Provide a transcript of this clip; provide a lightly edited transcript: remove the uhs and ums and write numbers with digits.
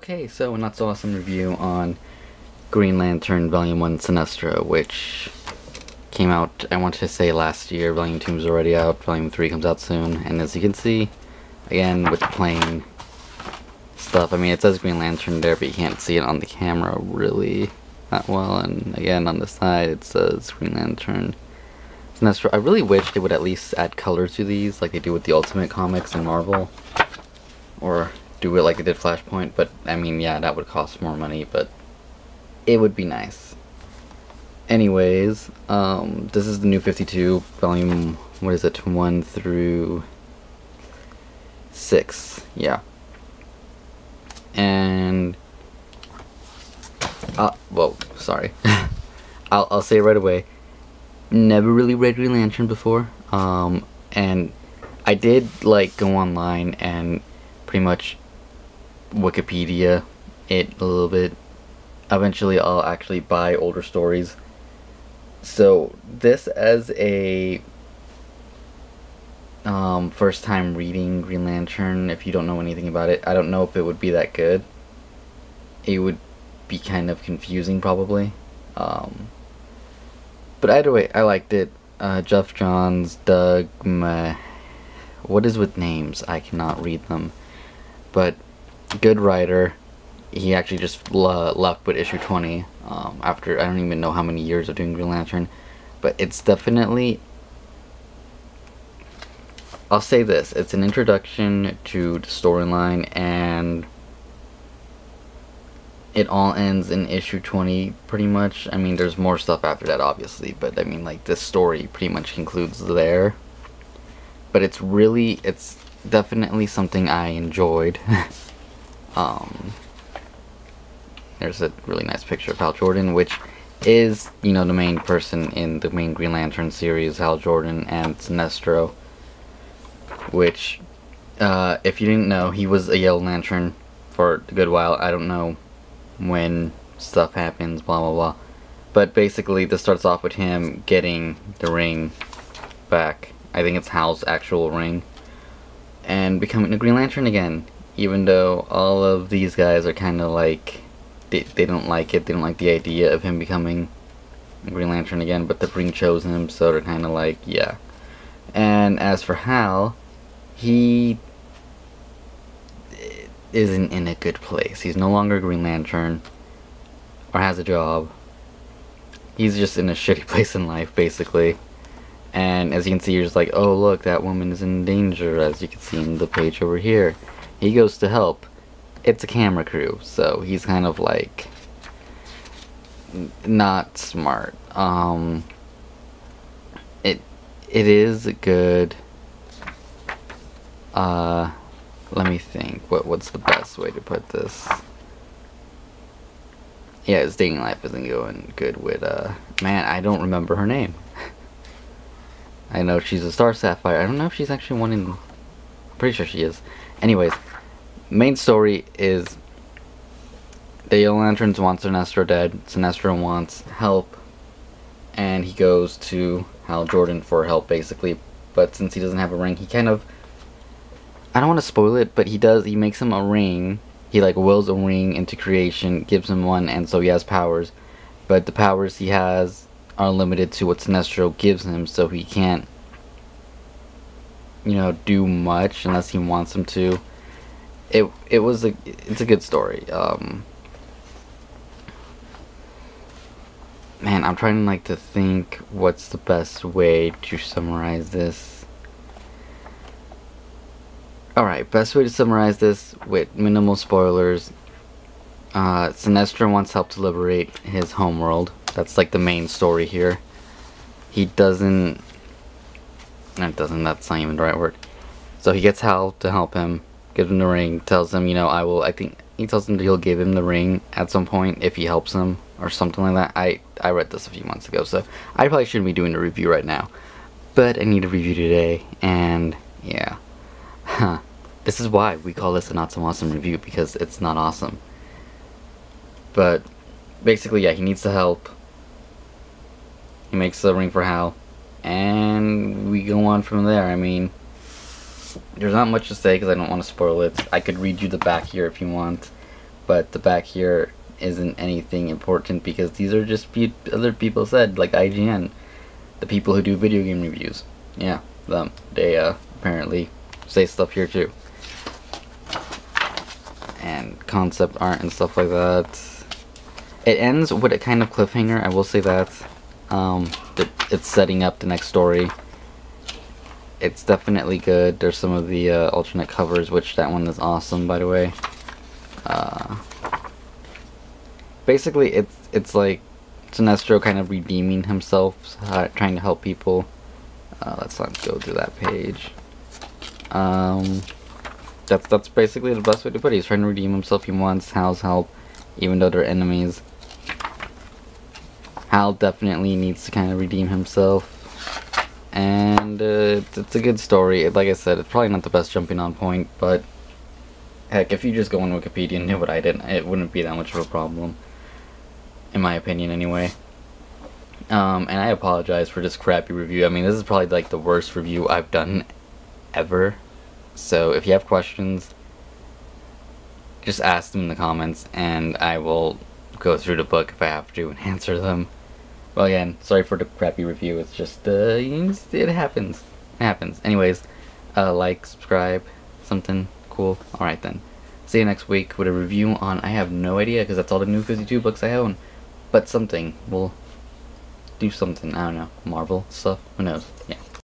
Okay, so a not so awesome review on Green Lantern Volume 1 Sinestro, which came out, I want to say last year. Volume 2 is already out, Volume 3 comes out soon, and as you can see, again, with the plain stuff, I mean, it says Green Lantern there, but you can't see it on the camera really that well, and again, on the side, it says Green Lantern Sinestro. I really wish they would at least add color to these, like they do with the Ultimate Comics and Marvel, or do it like they did Flashpoint, but I mean, yeah, that would cost more money, but it would be nice. Anyways, this is the new 52, volume, what is it, 1 through 6, yeah. And, whoa, sorry. I'll say it right away. Never really read Green Lantern before, and I did, like, go online and pretty much Wikipedia it a little bit. Eventually I'll actually buy older stories. So this as a first time reading Green Lantern, if you don't know anything about it, I don't know if it would be that good. It would be kind of confusing probably. But either way, I liked it. Jeff Johns, Doug, what is with names? I cannot read them. But good writer. He actually just left with issue 20 after I don't even know how many years of doing Green Lantern. But it's definitely, I'll say this, it's an introduction to the storyline, and it all ends in issue 20 pretty much. I mean, there's more stuff after that obviously, but I mean, like, this story pretty much concludes there. But it's definitely something I enjoyed. There's a really nice picture of Hal Jordan, which is, you know, the main person in the main Green Lantern series, Hal Jordan and Sinestro, which, if you didn't know, he was a Yellow Lantern for a good while. I don't know when stuff happens, blah blah blah, but basically this starts off with him getting the ring back. I think it's Hal's actual ring, and becoming a Green Lantern again, even though all of these guys are kind of like, they don't like it, they don't like the idea of him becoming a Green Lantern again, but the ring chose him, so they're kind of like, yeah. And as for Hal, he isn't in a good place. He's no longer a Green Lantern, or has a job. He's just in a shitty place in life, basically. And as you can see, you're just like, oh look, that woman is in danger, as you can see in the page over here. He goes to help. It's a camera crew, so he's kind of like not smart. It is good. Let me think. What's the best way to put this? Yeah, his dating life isn't going good with man, I don't remember her name. I know she's a Star Sapphire. I don't know if she's actually one in, I'm pretty sure she is. Anyways, main story is the Yellow Lanterns want Sinestro dead. Sinestro wants help, and he goes to Hal Jordan for help, basically. But since he doesn't have a ring, he kind of, I don't want to spoil it, but he makes him a ring. He like wills a ring into creation, gives him one, and so he has powers. But the powers he has are limited to what Sinestro gives him, so he can't, you know, do much unless he wants him to. It's a good story. Man, I'm trying like to think what's the best way to summarize this. Alright, best way to summarize this with minimal spoilers. Sinestro wants help to liberate his homeworld. That's like the main story here. He doesn't, that's not even the right word. So he gets Hal to help him, gives him the ring, tells him, you know, I think he tells him that he'll give him the ring at some point if he helps him, or something like that. I read this a few months ago, so I probably shouldn't be doing a review right now. But I need a review today, and yeah. This is why we call this a not so awesome review, because it's not awesome. But basically, yeah, he needs the help. He makes the ring for Hal, and we go on from there. I mean, there's not much to say because I don't want to spoil it. I could read you the back here if you want, but the back here isn't anything important because these are just other people said, like IGN, the people who do video game reviews. Yeah, them. They apparently say stuff here too. And concept art and stuff like that. It ends with a kind of cliffhanger, I will say that. It's setting up the next story. It's definitely good. There's some of the alternate covers, which that one is awesome, by the way. Basically, it's like Sinestro kind of redeeming himself, trying to help people. Let's not go to that page. That's basically the best way to put it. He's trying to redeem himself. He wants Hal's help, even though they're enemies. Hal definitely needs to kind of redeem himself. And it's a good story. Like I said, it's probably not the best jumping on point, but heck, if you just go on Wikipedia and knew what I did, it wouldn't be that much of a problem. In my opinion, anyway. And I apologize for this crappy review. I mean, this is probably like the worst review I've done ever. So if you have questions, just ask them in the comments, and I will go through the book if I have to and answer them. Well, again, sorry for the crappy review. It's just, it happens. It happens. Anyways, like, subscribe, something cool. Alright then. See you next week with a review on, I have no idea, because that's all the new 52 books I own. But something. We'll do something. I don't know. Marvel stuff? Who knows? Yeah.